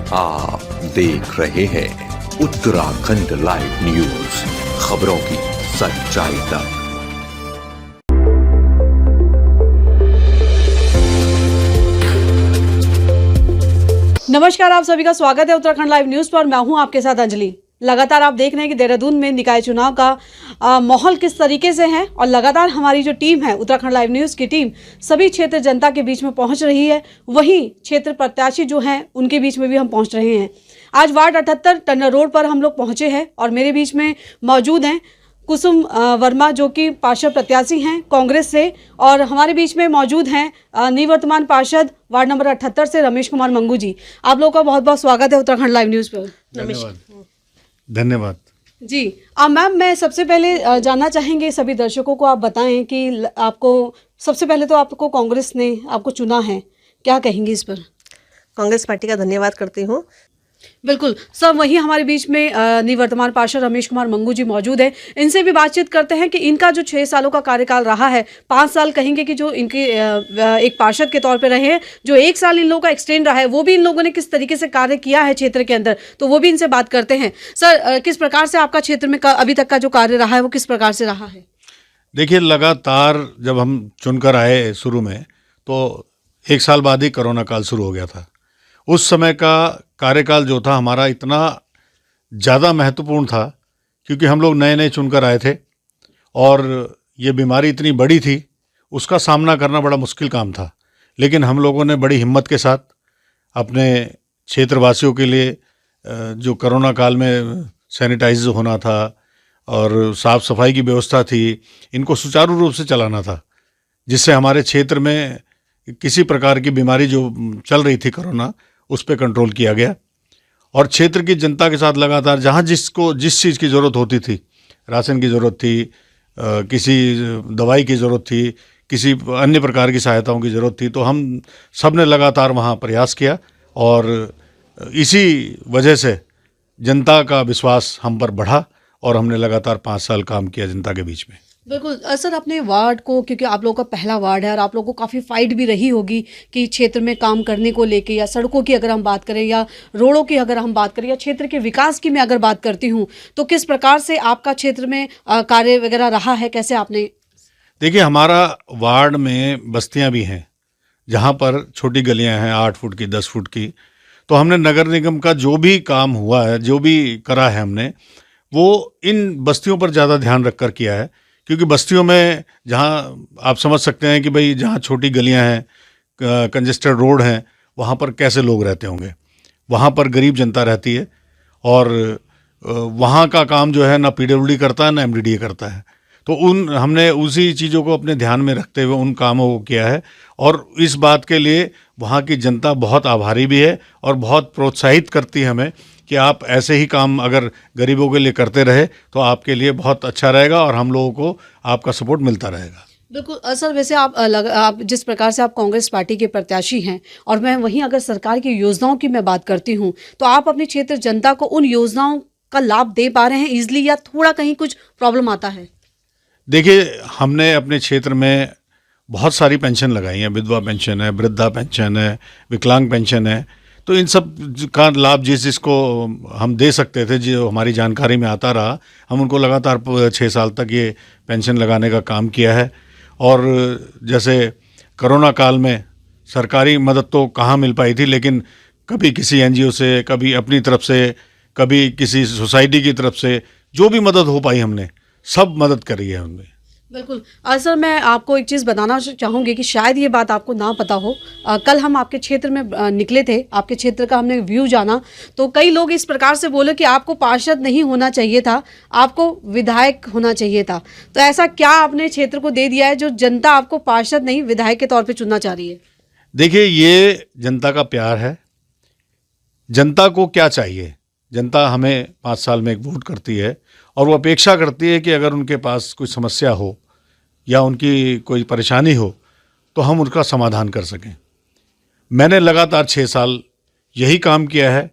आप देख रहे हैं उत्तराखंड लाइव न्यूज, खबरों की सच्चाई तक। नमस्कार, आप सभी का स्वागत है उत्तराखंड लाइव न्यूज पर। मैं हूं आपके साथ अंजलि। लगातार आप देख रहे हैं कि देहरादून में निकाय चुनाव का माहौल किस तरीके से है और लगातार हमारी जो टीम है उत्तराखंड लाइव न्यूज़ की टीम सभी क्षेत्र जनता के बीच में पहुंच रही है। वहीं क्षेत्र प्रत्याशी जो हैं उनके बीच में भी हम पहुंच रहे हैं। आज वार्ड 78 टन्नर रोड पर हम लोग पहुंचे हैं और मेरे बीच में मौजूद हैं कुसुम वर्मा जो कि पार्षद प्रत्याशी हैं कांग्रेस से, और हमारे बीच में मौजूद हैं निवर्तमान पार्षद वार्ड नंबर 78 से रमेश कुमार मंगू जी। आप लोगों का बहुत बहुत स्वागत है उत्तराखंड लाइव न्यूज़ पर। धन्यवाद जी। मैम, मैं सबसे पहले जानना चाहेंगे सभी दर्शकों को आप बताएं कि आपको सबसे पहले तो आपको कांग्रेस ने आपको चुना है, क्या कहेंगे इस पर? कांग्रेस पार्टी का धन्यवाद करती हूँ। बिल्कुल सर, वही हमारे बीच में निवर्तमान पार्षद रमेश कुमार मंगू जी मौजूद हैं। इनसे भी बातचीत करते हैं कि इनका जो 6 सालों का कार्यकाल रहा है, 5 साल कहेंगे कि जो इनके एक पार्षद के तौर पे रहे हैं, जो 1 साल इन लोगों का एक्सटेंड रहा है, वो भी इन लोगों ने किस तरीके से कार्य किया है क्षेत्र के अंदर, तो वो भी इनसे बात करते हैं। सर, किस प्रकार से आपका क्षेत्र में अभी तक का जो कार्य रहा है वो किस प्रकार से रहा है? देखिए, लगातार जब हम चुनकर आए शुरू में, तो 1 साल बाद ही कोरोना काल शुरू हो गया था। उस समय का कार्यकाल जो था हमारा इतना ज़्यादा महत्वपूर्ण था क्योंकि हम लोग नए नए चुनकर आए थे और ये बीमारी इतनी बड़ी थी, उसका सामना करना बड़ा मुश्किल काम था। लेकिन हम लोगों ने बड़ी हिम्मत के साथ अपने क्षेत्रवासियों के लिए जो कोरोना काल में सैनिटाइज होना था और साफ़ सफाई की व्यवस्था थी, इनको सुचारू रूप से चलाना था, जिससे हमारे क्षेत्र में किसी प्रकार की बीमारी जो चल रही थी कोरोना, उस पर कंट्रोल किया गया। और क्षेत्र की जनता के साथ लगातार जहाँ जिसको जिस चीज़ की ज़रूरत होती थी, राशन की ज़रूरत थी, किसी दवाई की ज़रूरत थी, किसी अन्य प्रकार की सहायताओं की ज़रूरत थी, तो हम सब ने लगातार वहाँ प्रयास किया और इसी वजह से जनता का विश्वास हम पर बढ़ा और हमने लगातार 5 साल काम किया जनता के बीच में। बिल्कुल सर, अपने वार्ड को, क्योंकि आप लोगों का पहला वार्ड है और आप लोगों को काफ़ी फाइट भी रही होगी कि क्षेत्र में काम करने को लेके, या सड़कों की अगर हम बात करें या रोडों की अगर हम बात करें या क्षेत्र के विकास की मैं अगर बात करती हूँ, तो किस प्रकार से आपका क्षेत्र में कार्य वगैरह रहा है, कैसे आपने? देखिए, हमारा वार्ड में बस्तियाँ भी हैं जहाँ पर छोटी गलियाँ हैं 8 फुट की, 10 फुट की। तो हमने नगर निगम का जो भी काम हुआ है, जो भी करा है हमने, वो इन बस्तियों पर ज़्यादा ध्यान रख कर किया है। क्योंकि बस्तियों में जहाँ आप समझ सकते हैं कि भाई जहाँ छोटी गलियाँ हैं, कंजेस्टेड रोड हैं, वहाँ पर कैसे लोग रहते होंगे, वहाँ पर गरीब जनता रहती है और वहाँ का काम जो है ना पीडब्ल्यूडी करता है ना एमडीडीए करता है। तो हमने उसी चीज़ों को अपने ध्यान में रखते हुए उन कामों को किया है और इस बात के लिए वहाँ की जनता बहुत आभारी भी है और बहुत प्रोत्साहित करती है हमें कि आप ऐसे ही काम अगर गरीबों के लिए करते रहे तो आपके लिए बहुत अच्छा रहेगा और हम लोगों को आपका सपोर्ट मिलता रहेगा। बिल्कुल सर, वैसे आप जिस प्रकार से आप कांग्रेस पार्टी के प्रत्याशी हैं और मैं वहीं अगर सरकार की योजनाओं की मैं बात करती हूं, तो आप अपने क्षेत्र जनता को उन योजनाओं का लाभ दे पा रहे हैं ईजिली या थोड़ा कहीं कुछ प्रॉब्लम आता है? देखिए, हमने अपने क्षेत्र में बहुत सारी पेंशन लगाई है, विधवा पेंशन है, वृद्धा पेंशन है, विकलांग पेंशन है। तो इन सब का लाभ जिसको हम दे सकते थे, जो हमारी जानकारी में आता रहा, हम उनको लगातार 6 साल तक ये पेंशन लगाने का काम किया है। और जैसे कोरोना काल में सरकारी मदद तो कहाँ मिल पाई थी, लेकिन कभी किसी एनजीओ से, कभी अपनी तरफ से, कभी किसी सोसाइटी की तरफ से जो भी मदद हो पाई हमने सब मदद करी है उनमें। बिल्कुल सर, मैं आपको एक चीज़ बताना चाहूँगी कि शायद ये बात आपको ना पता हो। कल हम आपके क्षेत्र में निकले थे, आपके क्षेत्र का हमने व्यू जाना, तो कई लोग इस प्रकार से बोले कि आपको पार्षद नहीं होना चाहिए था, आपको विधायक होना चाहिए था। तो ऐसा क्या आपने क्षेत्र को दे दिया है जो जनता आपको पार्षद नहीं विधायक के तौर पर चुनना चाह रही है? देखिए, ये जनता का प्यार है। जनता को क्या चाहिए? जनता हमें 5 साल में एक वोट करती है और वो अपेक्षा करती है कि अगर उनके पास कोई समस्या हो या उनकी कोई परेशानी हो तो हम उनका समाधान कर सकें। मैंने लगातार 6 साल यही काम किया है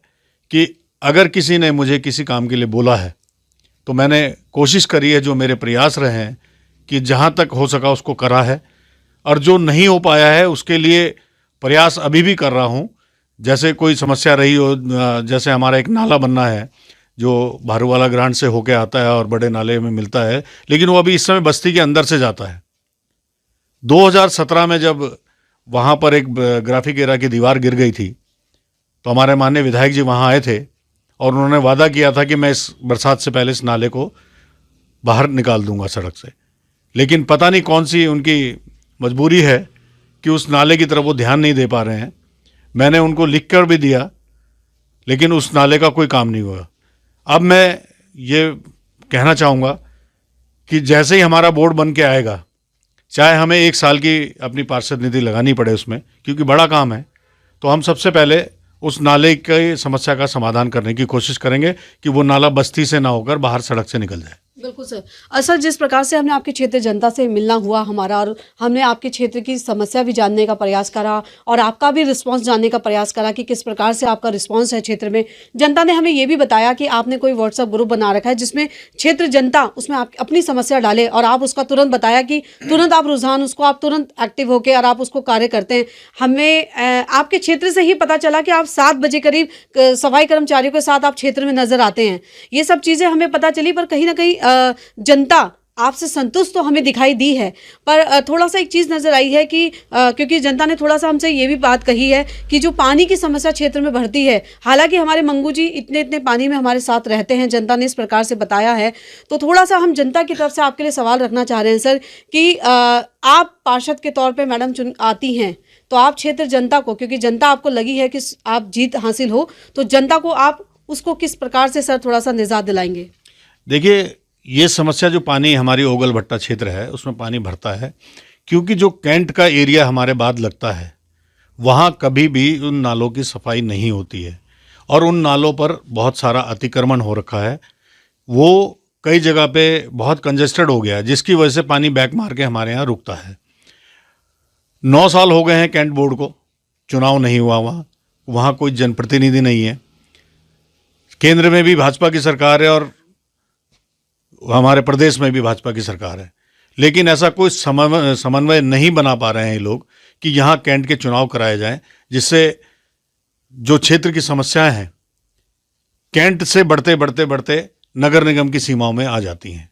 कि अगर किसी ने मुझे किसी काम के लिए बोला है तो मैंने कोशिश करी है, जो मेरे प्रयास रहे हैं कि जहाँ तक हो सका उसको करा है, और जो नहीं हो पाया है उसके लिए प्रयास अभी भी कर रहा हूँ जैसे कोई समस्या रही हो, जैसे हमारा एक नाला बनना है जो भारूवाला ग्रांट से होके आता है और बड़े नाले में मिलता है, लेकिन वो अभी इस समय बस्ती के अंदर से जाता है। 2017 में जब वहाँ पर एक ग्राफिक एरा की दीवार गिर गई थी तो हमारे माननीय विधायक जी वहाँ आए थे और उन्होंने वादा किया था कि मैं इस बरसात से पहले इस नाले को बाहर निकाल दूंगा सड़क से। लेकिन पता नहीं कौन सी उनकी मजबूरी है कि उस नाले की तरफ वो ध्यान नहीं दे पा रहे हैं। मैंने उनको लिख कर भी दिया, लेकिन उस नाले का कोई काम नहीं हुआ। अब मैं ये कहना चाहूँगा कि जैसे ही हमारा बोर्ड बन के आएगा, चाहे हमें 1 साल की अपनी पार्षद निधि लगानी पड़े उसमें, क्योंकि बड़ा काम है, तो हम सबसे पहले उस नाले की समस्या का समाधान करने की कोशिश करेंगे कि वो नाला बस्ती से ना होकर बाहर सड़क से निकल जाए। बिल्कुल सर। सर, जिस प्रकार से हमने आपके क्षेत्र जनता से मिलना हुआ हमारा, और हमने आपके क्षेत्र की समस्या भी जानने का प्रयास करा और आपका भी रिस्पांस जानने का प्रयास करा कि किस प्रकार से आपका रिस्पांस है क्षेत्र में। जनता ने हमें ये भी बताया कि आपने कोई व्हाट्सएप ग्रुप बना रखा है जिसमें क्षेत्र जनता उसमें आप अपनी समस्या डाले और आप उसका तुरंत बताया कि तुरंत आप रुझान उसको आप तुरंत एक्टिव होकर और आप उसको कार्य करते हैं। हमें आपके क्षेत्र से ही पता चला कि आप 7 बजे करीब सफाई कर्मचारियों के साथ आप क्षेत्र में नजर आते हैं। ये सब चीज़ें हमें पता चली, पर कहीं ना कहीं जनता आपसे संतुष्ट तो हमें दिखाई दी है, पर थोड़ा सा एक चीज़ नज़र आई है कि क्योंकि जनता ने थोड़ा सा हमसे ये भी बात कही है कि जो पानी की समस्या क्षेत्र में बढ़ती है, हालांकि हमारे मंगू जी इतने पानी में हमारे साथ रहते हैं, जनता ने इस प्रकार से बताया है। तो थोड़ा सा हम जनता की तरफ से आपके लिए सवाल रखना चाह रहे हैं सर कि आप पार्षद के तौर पर मैडम चुन आती हैं, तो आप क्षेत्र जनता को, क्योंकि जनता आपको लगी है कि आप जीत हासिल हो, तो जनता को आप उसको किस प्रकार से सर थोड़ा सा निजात दिलाएंगे? देखिए, ये समस्या जो पानी हमारी ओगल भट्टा क्षेत्र है उसमें पानी भरता है, क्योंकि जो कैंट का एरिया हमारे बाद लगता है वहाँ कभी भी उन नालों की सफाई नहीं होती है और उन नालों पर बहुत सारा अतिक्रमण हो रखा है। वो कई जगह पे बहुत कंजेस्टेड हो गया है, जिसकी वजह से पानी बैक मार के हमारे यहाँ रुकता है। 9 साल हो गए हैं कैंट बोर्ड को, चुनाव नहीं हुआ वहाँ कोई जनप्रतिनिधि नहीं है। केंद्र में भी भाजपा की सरकार है और हमारे प्रदेश में भी भाजपा की सरकार है, लेकिन ऐसा कोई समन्वय नहीं बना पा रहे हैं ये लोग कि यहाँ कैंट के चुनाव कराए जाएं, जिससे जो क्षेत्र की समस्याएं हैं कैंट से बढ़ते बढ़ते बढ़ते नगर निगम की सीमाओं में आ जाती हैं।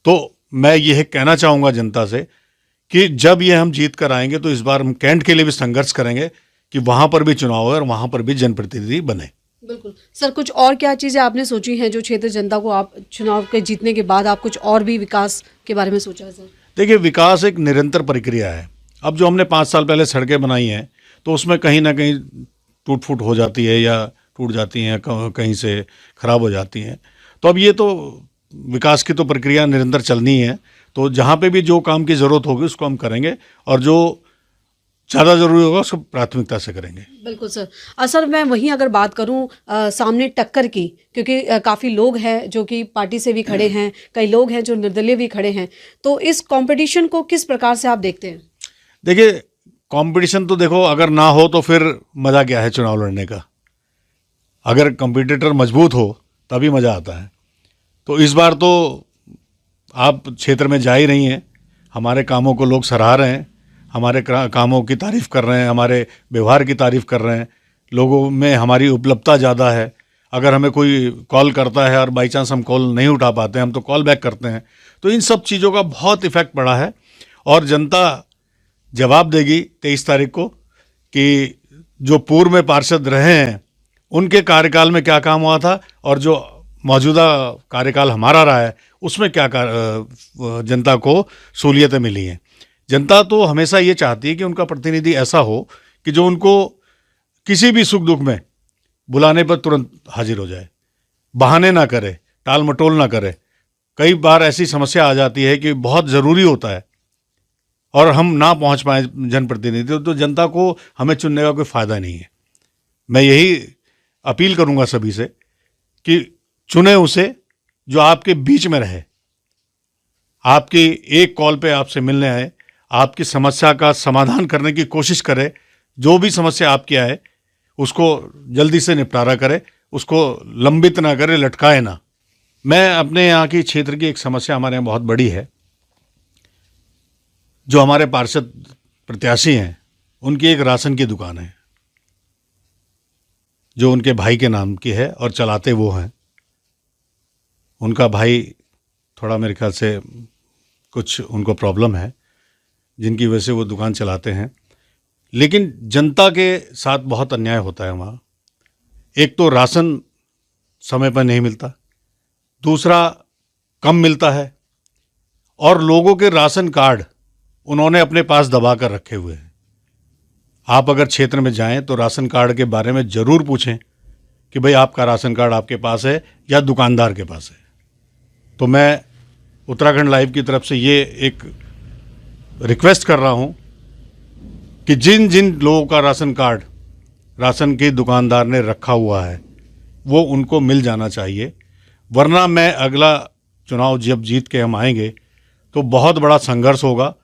तो मैं यह कहना चाहूँगा जनता से कि जब ये हम जीत कर आएंगे तो इस बार हम कैंट के लिए भी संघर्ष करेंगे कि वहाँ पर भी चुनाव हो और वहाँ पर भी जनप्रतिनिधि बने। बिल्कुल सर, कुछ और क्या चीज़ें आपने सोची हैं जो क्षेत्र जनता को आप चुनाव के जीतने के बाद आप कुछ और भी विकास के बारे में सोचा है सर? देखिए, विकास एक निरंतर प्रक्रिया है। अब जो हमने 5 साल पहले सड़कें बनाई हैं तो उसमें कहीं ना कहीं टूट फूट हो जाती है या टूट जाती हैं, कहीं से ख़राब हो जाती हैं। तो अब ये तो विकास की तो प्रक्रिया निरंतर चलनी है, तो जहाँ पे भी जो काम की ज़रूरत होगी उसको हम करेंगे और जो ज़्यादा ज़रूरी होगा उसको प्राथमिकता से करेंगे। बिल्कुल सर। सर, मैं वहीं अगर बात करूं सामने टक्कर की, क्योंकि काफ़ी लोग हैं जो कि पार्टी से भी खड़े हैं, कई लोग हैं जो निर्दलीय भी खड़े हैं, तो इस कंपटीशन को किस प्रकार से आप देखते हैं? देखिए, कंपटीशन तो देखो अगर ना हो तो फिर मज़ा क्या है चुनाव लड़ने का। अगर कंपटीटर मजबूत हो तभी मज़ा आता है। तो इस बार तो आप क्षेत्र में जा ही रही हैं, हमारे कामों को लोग सराह रहे हैं, हमारे कामों की तारीफ़ कर रहे हैं, हमारे व्यवहार की तारीफ़ कर रहे हैं, लोगों में हमारी उपलब्धता ज़्यादा है। अगर हमें कोई कॉल करता है और बाई चांस हम कॉल नहीं उठा पाते हैं, हम तो कॉल बैक करते हैं। तो इन सब चीज़ों का बहुत इफ़ेक्ट पड़ा है और जनता जवाब देगी 23 तारीख को कि जो पूर्व में पार्षद रहे हैं उनके कार्यकाल में क्या काम हुआ था और जो मौजूदा कार्यकाल हमारा रहा है उसमें क्या जनता को सहूलियतें मिली हैं। जनता तो हमेशा ये चाहती है कि उनका प्रतिनिधि ऐसा हो कि जो उनको किसी भी सुख दुख में बुलाने पर तुरंत हाजिर हो जाए, बहाने ना करे, टाल मटोल ना करे। कई बार ऐसी समस्या आ जाती है कि बहुत ज़रूरी होता है और हम ना पहुंच पाए जनप्रतिनिधि, तो जनता को हमें चुनने का कोई फ़ायदा नहीं है। मैं यही अपील करूंगा सभी से कि चुने उसे जो आपके बीच में रहे, आपकी एक कॉल पे आपसे मिलने आए, आपकी समस्या का समाधान करने की कोशिश करे, जो भी समस्या आपकी आए उसको जल्दी से निपटारा करे, उसको लंबित ना करे, लटकाए ना। मैं अपने यहाँ की क्षेत्र की एक समस्या हमारे यहाँ बहुत बड़ी है, जो हमारे पार्षद प्रत्याशी हैं उनकी एक राशन की दुकान है। जो उनके भाई के नाम की है और चलाते वो हैं। उनका भाई थोड़ा मेरे ख्याल से कुछ उनको प्रॉब्लम है जिनकी वजह से वो दुकान चलाते हैं। लेकिन जनता के साथ बहुत अन्याय होता है वहाँ। एक तो राशन समय पर नहीं मिलता, दूसरा कम मिलता है, और लोगों के राशन कार्ड उन्होंने अपने पास दबा कर रखे हुए हैं। आप अगर क्षेत्र में जाएं तो राशन कार्ड के बारे में ज़रूर पूछें कि भाई आपका राशन कार्ड आपके पास है या दुकानदार के पास है। तो मैं उत्तराखंड लाइव की तरफ से ये एक रिक्वेस्ट कर रहा हूँ कि जिन जिन लोगों का राशन कार्ड राशन के दुकानदार ने रखा हुआ है वो उनको मिल जाना चाहिए, वरना मैं अगला चुनाव जब जीत के हम आएंगे तो बहुत बड़ा संघर्ष होगा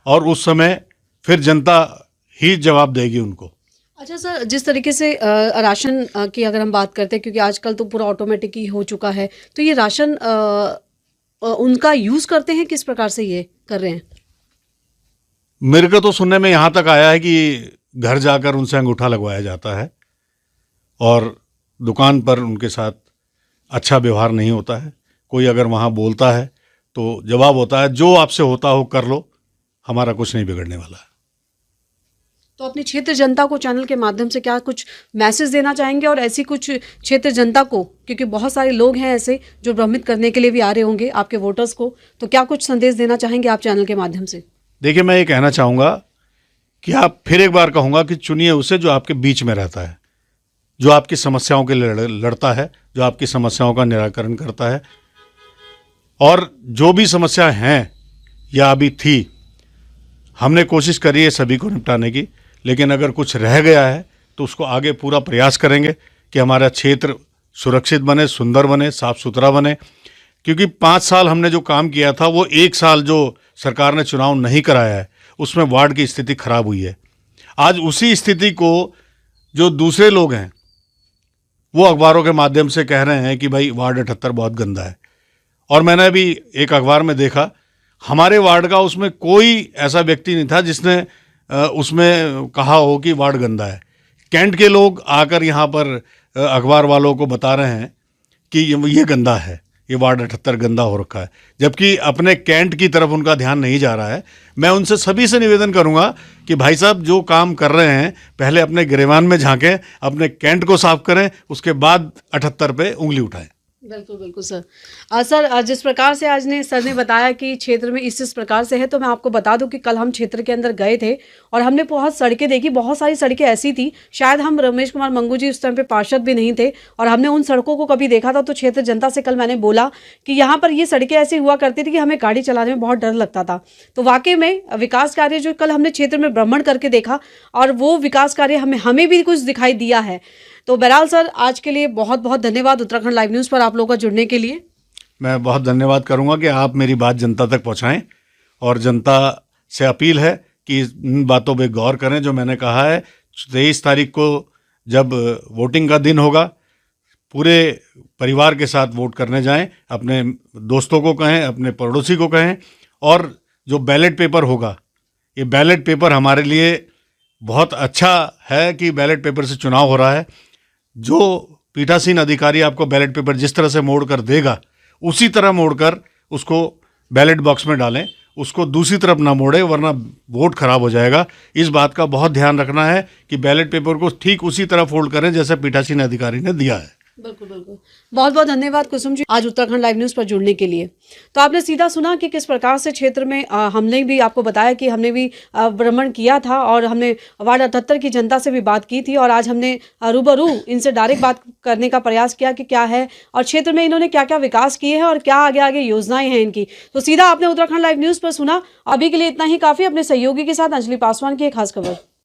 और उस समय फिर जनता ही जवाब देगी उनको। अच्छा सर, जिस तरीके से राशन की अगर हम बात करते हैं, क्योंकि आजकल तो पूरा ऑटोमेटिक ही हो चुका है, तो ये राशन उनका यूज़ करते हैं, किस प्रकार से ये कर रहे हैं? मेरे को तो सुनने में यहाँ तक आया है कि घर जाकर उनसे अंगूठा लगवाया जाता है और दुकान पर उनके साथ अच्छा व्यवहार नहीं होता है। कोई अगर वहाँ बोलता है तो जवाब होता है जो आपसे होता हो कर लो, हमारा कुछ नहीं बिगड़ने वाला है। तो अपनी क्षेत्र जनता को चैनल के माध्यम से क्या कुछ मैसेज देना चाहेंगे, और ऐसी कुछ क्षेत्र जनता को, क्योंकि बहुत सारे लोग हैं ऐसे जो भ्रमित करने के लिए भी आ रहे होंगे आपके वोटर्स को, तो क्या कुछ संदेश देना चाहेंगे आप चैनल के माध्यम से? देखिए, मैं ये कहना चाहूँगा कि आप फिर एक बार कहूँगा कि चुनिए उसे जो आपके बीच में रहता है, जो आपकी समस्याओं के लिए लड़ता है, जो आपकी समस्याओं का निराकरण करता है। और जो भी समस्या हैं या अभी थी, हमने कोशिश करी है सभी को निपटाने की, लेकिन अगर कुछ रह गया है तो उसको आगे पूरा प्रयास करेंगे कि हमारा क्षेत्र सुरक्षित बने, सुंदर बने, साफ सुथरा बने। क्योंकि 5 साल हमने जो काम किया था, वो 1 साल जो सरकार ने चुनाव नहीं कराया है उसमें वार्ड की स्थिति खराब हुई है। आज उसी स्थिति को जो दूसरे लोग हैं वो अखबारों के माध्यम से कह रहे हैं कि भाई वार्ड 78 बहुत गंदा है। और मैंने भी एक अखबार में देखा, हमारे वार्ड का उसमें कोई ऐसा व्यक्ति नहीं था जिसने उसमें कहा हो कि वार्ड गंदा है। कैंट के लोग आकर यहाँ पर अखबार वालों को बता रहे हैं कि ये गंदा है, ये वार्ड 78 गंदा हो रखा है, जबकि अपने कैंट की तरफ उनका ध्यान नहीं जा रहा है। मैं उनसे सभी से निवेदन करूंगा कि भाई साहब जो काम कर रहे हैं पहले अपने गिरेबान में झांकें, अपने कैंट को साफ करें, उसके बाद 78 पे उंगली उठाएं। बिल्कुल बिल्कुल सर। सर, जिस प्रकार से आज सर ने बताया कि क्षेत्र में इस प्रकार से है, तो मैं आपको बता दूं कि कल हम क्षेत्र के अंदर गए थे और हमने बहुत सड़कें देखी। बहुत सारी सड़कें ऐसी थी, शायद हम रमेश कुमार मंगू जी उस टाइम पे पार्षद भी नहीं थे और हमने उन सड़कों को कभी देखा था। तो क्षेत्र जनता से कल मैंने बोला कि यहाँ पर ये सड़कें ऐसी हुआ करती थी कि हमें गाड़ी चलाने में बहुत डर लगता था। तो वाकई में विकास कार्य जो कल हमने क्षेत्र में भ्रमण करके देखा, और वो विकास कार्य हमें भी कुछ दिखाई दिया है। तो बहरहाल सर, आज के लिए बहुत बहुत धन्यवाद उत्तराखंड लाइव न्यूज़ पर आप लोगों का जुड़ने के लिए। मैं बहुत धन्यवाद करूंगा कि आप मेरी बात जनता तक पहुंचाएं, और जनता से अपील है कि इन बातों पे गौर करें जो मैंने कहा है। 23 तारीख को जब वोटिंग का दिन होगा, पूरे परिवार के साथ वोट करने जाएं, अपने दोस्तों को कहें, अपने पड़ोसी को कहें। और जो बैलेट पेपर होगा, ये बैलेट पेपर हमारे लिए बहुत अच्छा है कि बैलेट पेपर से चुनाव हो रहा है। जो पीठासीन अधिकारी आपको बैलेट पेपर जिस तरह से मोड़ कर देगा, उसी तरह मोड़कर उसको बैलेट बॉक्स में डालें, उसको दूसरी तरफ ना मोड़े, वरना वोट खराब हो जाएगा। इस बात का बहुत ध्यान रखना है कि बैलेट पेपर को ठीक उसी तरह फोल्ड करें जैसे पीठासीन अधिकारी ने दिया है। बिल्कुल बिल्कुल। बहुत बहुत धन्यवाद कुसुम जी आज उत्तराखंड लाइव न्यूज़ पर जुड़ने के लिए। तो आपने सीधा सुना कि किस प्रकार से क्षेत्र में हमने भी आपको बताया कि हमने भी भ्रमण किया था और हमने वार्ड 78 की जनता से भी बात की थी, और आज हमने रूबरू इनसे डायरेक्ट बात करने का प्रयास किया कि क्या है और क्षेत्र में इन्होंने क्या क्या विकास किए हैं और क्या आगे आगे योजनाएं हैं इनकी। तो सीधा आपने उत्तराखंड लाइव न्यूज़ पर सुना। अभी के लिए इतना ही काफ़ी। अपने सहयोगी के साथ अंजलि पासवान की एक खास खबर।